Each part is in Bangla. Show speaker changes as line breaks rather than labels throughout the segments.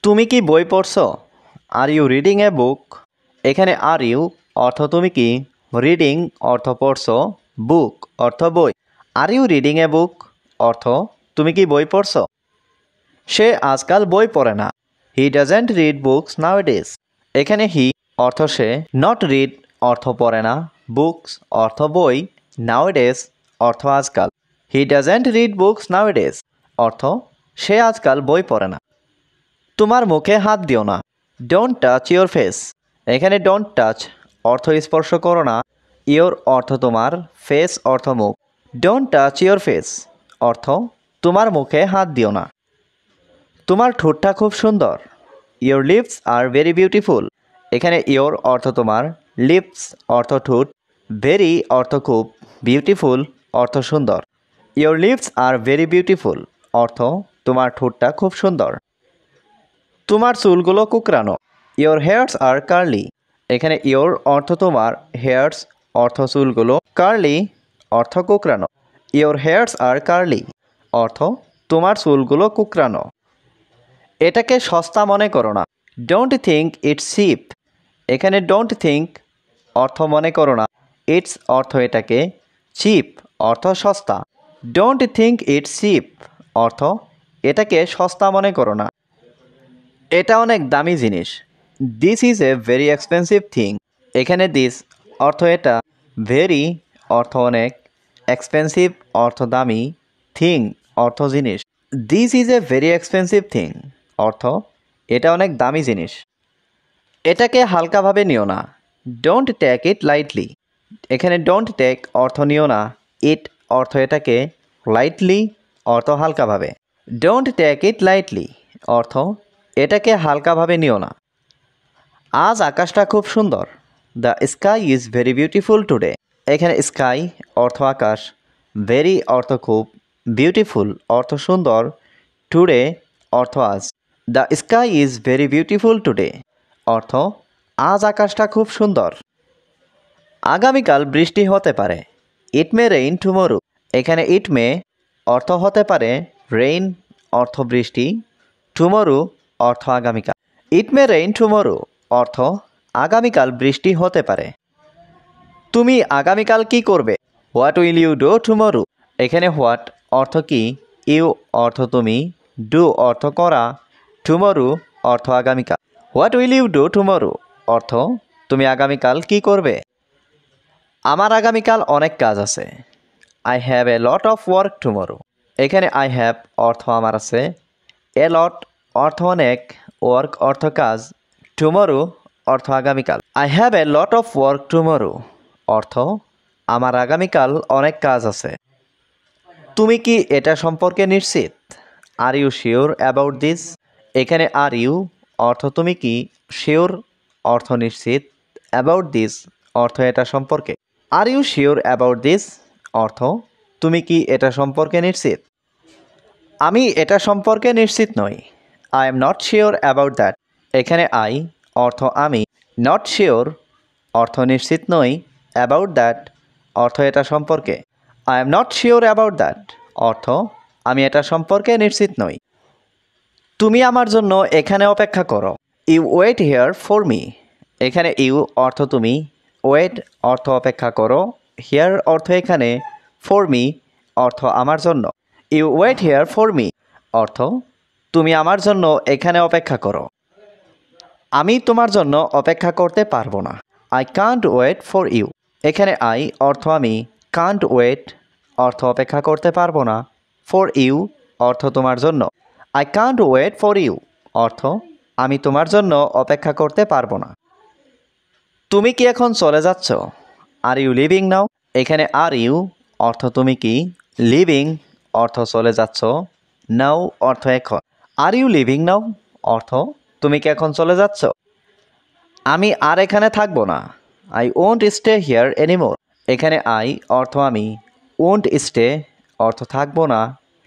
তুমি কি বই পড়ছো? আর ইউ রিডিং এ বুক? এখানে আর ইউ অর্থ তুমি কি, রিডিং অর্থ পড়ছো, বুক অর্থ বই। আর ইউ রিডিং এ বুক অর্থ তুমি কি বই পড়ছো? সে আজকাল বই পড়ে না। He doesn't read books nowadays. এখানে হি অর্থ সে, নট রিড অর্থ পড়ে না, বুকস অর্থ বই, নাওএডেজ অর্থ আজকাল। হি ডাজেন্ট রিড বুকস নাওএডেজ অর্থ সে আজকাল বই পড়ে না। তোমার মুখে হাত দিও না। Don't touch your face. এখানে ডোন্ট টাচ অর্থ স্পর্শ করো না, ইয়োর অর্থ তোমার, ফেস অর্থ মুখ। ডোন্ট টাচ ইয়োর ফেস অর্থ তোমার মুখে হাত দিও না। তোমার ঠোঁটটা খুব সুন্দর। Your lips are very beautiful. এখানে ইয়োর অর্থ তোমার, লিপস অর্থ ঠোঁট, ভেরি অর্থ খুব, বিউটিফুল অর্থ সুন্দর। Your lips are very beautiful অর্থ তোমার ঠোঁটটা খুব সুন্দর। তোমার চুলগুলো কুকরানো। Your hairs are curly. এখানে ইয়োর অর্থ তোমার, হেয়ার্স অর্থ চুলগুলো, কার্লি অর্থ কুকরানো। ইয়োর হেয়ার্স আর কার্লি অর্থ তোমার চুলগুলো কুকরানো। এটাকে সস্তা মনে করো না। Don't think it's cheap. এখানে ডোন্ট থিঙ্ক অর্থ মনে করো না, ইটস অর্থ এটাকে, চিপ অর্থ সস্তা। ডোন্ট থিঙ্ক ইটস চিপ অর্থ এটাকে সস্তা মনে করো না। এটা অনেক দামি জিনিস। This is a very expensive thing. এখানে দিস অর্থ এটা, ভেরি অর্থ অনেক, এক্সপেন্সিভ অর্থ দামি, থিং অর্থ জিনিস। This is a very expensive thing অর্থ এটা অনেক দামি জিনিস। এটাকে হালকাভাবে নিও না। Don't take it lightly. এখানে ডোন্ট টেক অর্থ নিও না, ইট অর্থ এটাকে, লাইটলি অর্থ হালকাভাবে। ডোন্ট টেক ইট লাইটলি অর্থ এটাকে হালকাভাবে নিও না। আজ আকাশটা খুব সুন্দর। The sky is very beautiful today. এখানে স্কাই অর্থ আকাশ, ভেরি অর্থ খুব, বিউটিফুল অর্থ সুন্দর, টুডে অর্থ আজ। The sky is very beautiful today অর্থ আজ আকাশটা খুব সুন্দর। আগামীকাল বৃষ্টি হতে পারে। ইট মে রেইন টুমোরো। এখানে ইট মে অর্থ হতে পারে, রেইন অর্থ বৃষ্টি, টুমোরো অর্থ আগামীকাল। ইট মে রেইন টুমোরো অর্থ আগামীকাল বৃষ্টি হতে পারে। তুমি আগামীকাল কি করবে? What will you do tomorrow. এখানে হোয়াট অর্থ কি, ইউ অর্থ তুমি, ডু অর্থ করা, টুমোরো অর্থ আগামীকাল। What will you do tomorrow অর্থ তুমি আগামীকাল কি করবে? আমার আগামীকাল অনেক কাজ আছে। I have a lot of work tomorrow. এখানে আই হ্যাভ অর্থ আমার আছে, এ লট অর্থ অনেক, ওয়ার্ক অর্থ কাজ, টুমোরো অর্থ আগামীকাল। I have a lot of work tomorrow অর্থ আমার আগামীকাল অনেক কাজ আছে। তুমি কি এটা সম্পর্কে নিশ্চিত? Are you sure about this. এখানে আর ইউ অর্থ তুমি কি, শিওর অর্থ নিশ্চিত, অ্যাবাউট দিস অর্থ এটা সম্পর্কে। Are you sure about this অর্থ তুমি কি এটা সম্পর্কে নিশ্চিত? আমি এটা সম্পর্কে নিশ্চিত নই। I am not sure about that. এখানে আই অর্থ আমি, নট শিওর অর্থ নিশ্চিত নই, অ্যাবাউট দ্যাট অর্থ এটা সম্পর্কে। I am not sure about that অর্থ আমি এটা সম্পর্কে নিশ্চিত নই। তুমি আমার জন্য এখানে অপেক্ষা করো। You wait here for me. এখানে ইউ অর্থ তুমি, ওয়েট অর্থ অপেক্ষা করো, হিয়ার অর্থ এখানে, ফর মি অর্থ আমার জন্য। You wait here for me অর্থ তুমি আমার জন্য এখানে অপেক্ষা করো। আমি তোমার জন্য অপেক্ষা করতে পারবো না। I can't wait for you. এখানে আই অর্থ আমি, কান্ট ওয়েট অর্থ অপেক্ষা করতে পারবো না, ফর ইউ অর্থ তোমার জন্য। I can't wait for you অর্থ আমি তোমার জন্য অপেক্ষা করতে পারবো না। তুমি কি এখন চলে যাচ্ছ? আর ইউ লিভিং নাও। এখানে আর ইউ অর্থ তুমি কি, লিভিং অর্থ চলে যাচ্ছ, নাও অর্থ এখন। আর ইউ লিভিং নাও অর্থ তুমি কি এখন চলে যাচ্ছ? আমি আর এখানে থাকবো না। I won't stay here anymore. এখানে আই অর্থ আমি, ওন্ট স্টে অর্থ থাকবো না,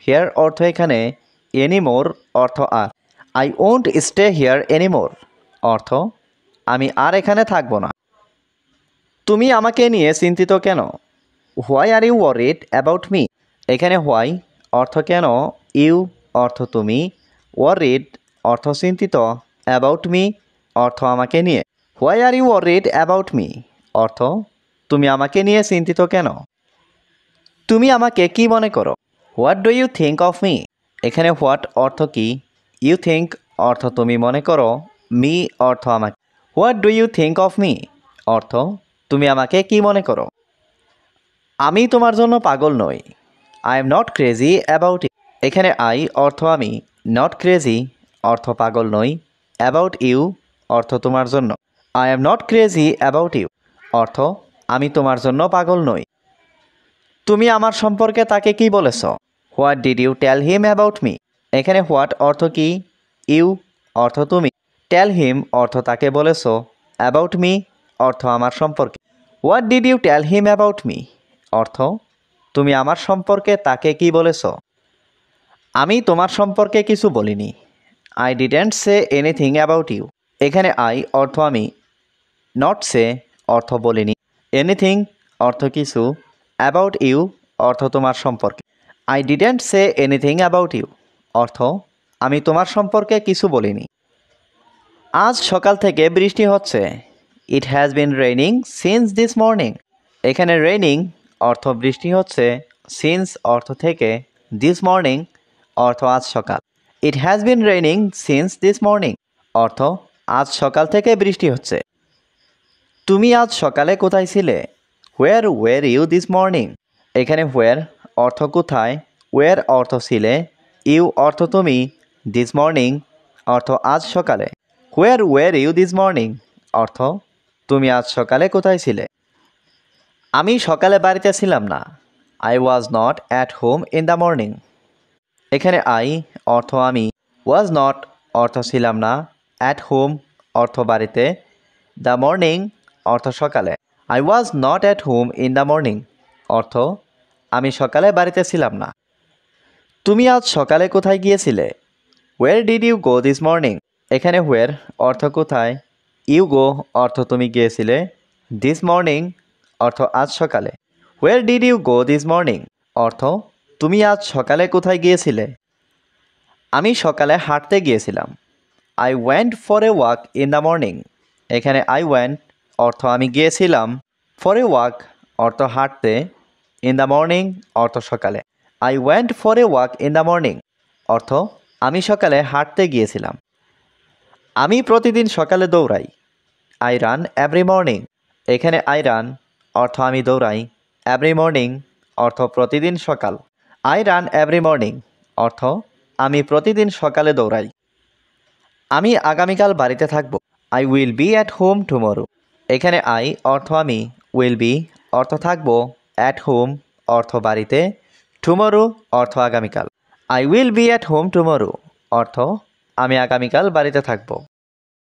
হিয়ার অর্থ এখানে, এনিমোর অর্থ আর। I won't stay here anymore অর্থ আমি আর এখানে থাকবো না। তুমি আমাকে নিয়ে চিন্তিত কেন? Why are you worried about me. এখানে হোয়াই অর্থ কেন, ইউ অর্থ তুমি, ওয়ারিড অর্থ চিন্তিত, অ্যাবাউট মি অর্থ আমাকে নিয়ে। Why are you worried about me অর্থ তুমি আমাকে নিয়ে চিন্তিত কেন? তুমি আমাকে কি মনে করো? What do you think of me এখানে হোয়াট অর্থ কি, ইউ থিঙ্ক অর্থ তুমি মনে করো, মি অর্থ আমাকে। What do you think of me অর্থ তুমি আমাকে কি মনে করো? আমি তোমার জন্য পাগল নই। I am not crazy about you এখানে আই অর্থ আমি, নট ক্রেজি অর্থ পাগল নই, অ্যাবাউট ইউ অর্থ তোমার জন্য। I am not crazy about you অর্থ আমি তোমার জন্য পাগল নই। তুমি আমার সম্পর্কে তাকে কি বলেছ? What did you tell him about me এখানে হোয়াট অর্থ কি, ইউ অর্থ তুমি, টেল হিম অর্থ তাকে বলেছ, অ্যাবাউট মি অর্থ আমার সম্পর্কে। What did you tell him about me অর্থ তুমি আমার সম্পর্কে তাকে কি বলেছ? আমি তোমার সম্পর্কে কিছু বলিনি। I didn't say anything about you এখানে আই অর্থ আমি, নট সে অর্থ বলিনি, এনিথিং অর্থ কিছু, অ্যাবাউট ইউ অর্থ তোমার সম্পর্কে। I didn't say anything about you অর্থ আমি তোমার সম্পর্কে কিছু বলিনি। আজ সকাল থেকে বৃষ্টি হচ্ছে। It has been raining since this morning এখানে রেইনিং অর্থ বৃষ্টি হচ্ছে, সিন্স অর্থ থেকে, দিস মর্নিং অর্থ আজ সকাল। It has been raining since this morning অর্থ আজ সকাল থেকে বৃষ্টি হচ্ছে। তুমি আজ সকালে কোথায় ছিলে? হোয়ার ওয়ের ইউ দিস মর্নিং এখানে হোয়ার অর্থ কোথায়, ওয়ের অর্থ ছিলে, ইউ অর্থ তুমি, দিস মর্নিং অর্থ আজ সকালে। হোয়ার ওয়ের ইউ দিস মর্নিং অর্থ তুমি আজ সকালে কোথায় ছিলে? আমি সকালে বাড়িতে ছিলাম না। I was not at home in the morning এখানে আই অর্থ আমি, ওয়াজ নট অর্থ ছিলাম না, অ্যাট হোম অর্থ বাড়িতে, দ্য মর্নিং অর্থ সকালে। I was not at home in the morning অর্থ আমি সকালে বাড়িতে ছিলাম না। তুমি আজ সকালে কোথায় গিয়েছিলে? Where did you go this morning এখানে হোয়ার অর্থ কোথায়, ইউ গো অর্থ তুমি গিয়েছিলে, দিস মর্নিং অর্থ আজ সকালে। Where did you go this morning অর্থ তুমি আজ সকালে কোথায় গিয়েছিলে? আমি সকালে হাঁটতে গিয়েছিলাম। I went for a walk in the morning এখানে আই ওয়েন্ট অর্থ আমি গিয়েছিলাম, ফর এ ওয়াক অর্থ হাঁটতে, ইন দ্য মর্নিং অর্থ সকালে। I went for a walk in the morning অর্থ আমি সকালে হাঁটতে গিয়েছিলাম। আমি প্রতিদিন সকালে দৌড়াই। আই রান এভরি মর্নিং এখানে আই রান অর্থ আমি দৌড়াই, এভরি মর্নিং অর্থ প্রতিদিন সকাল। আই রান এভরি মর্নিং অর্থ আমি প্রতিদিন সকালে দৌড়াই। আমি আগামীকাল বাড়িতে থাকব। I will be at home tomorrow এখানে আই অর্থ আমি, উইল বি অর্থ থাকব, অ্যাট হোম অর্থ বাড়িতে, টুমরো অর্থ আগামীকাল। I will be at home tomorrow অর্থ আমি আগামীকাল বাড়িতে থাকব।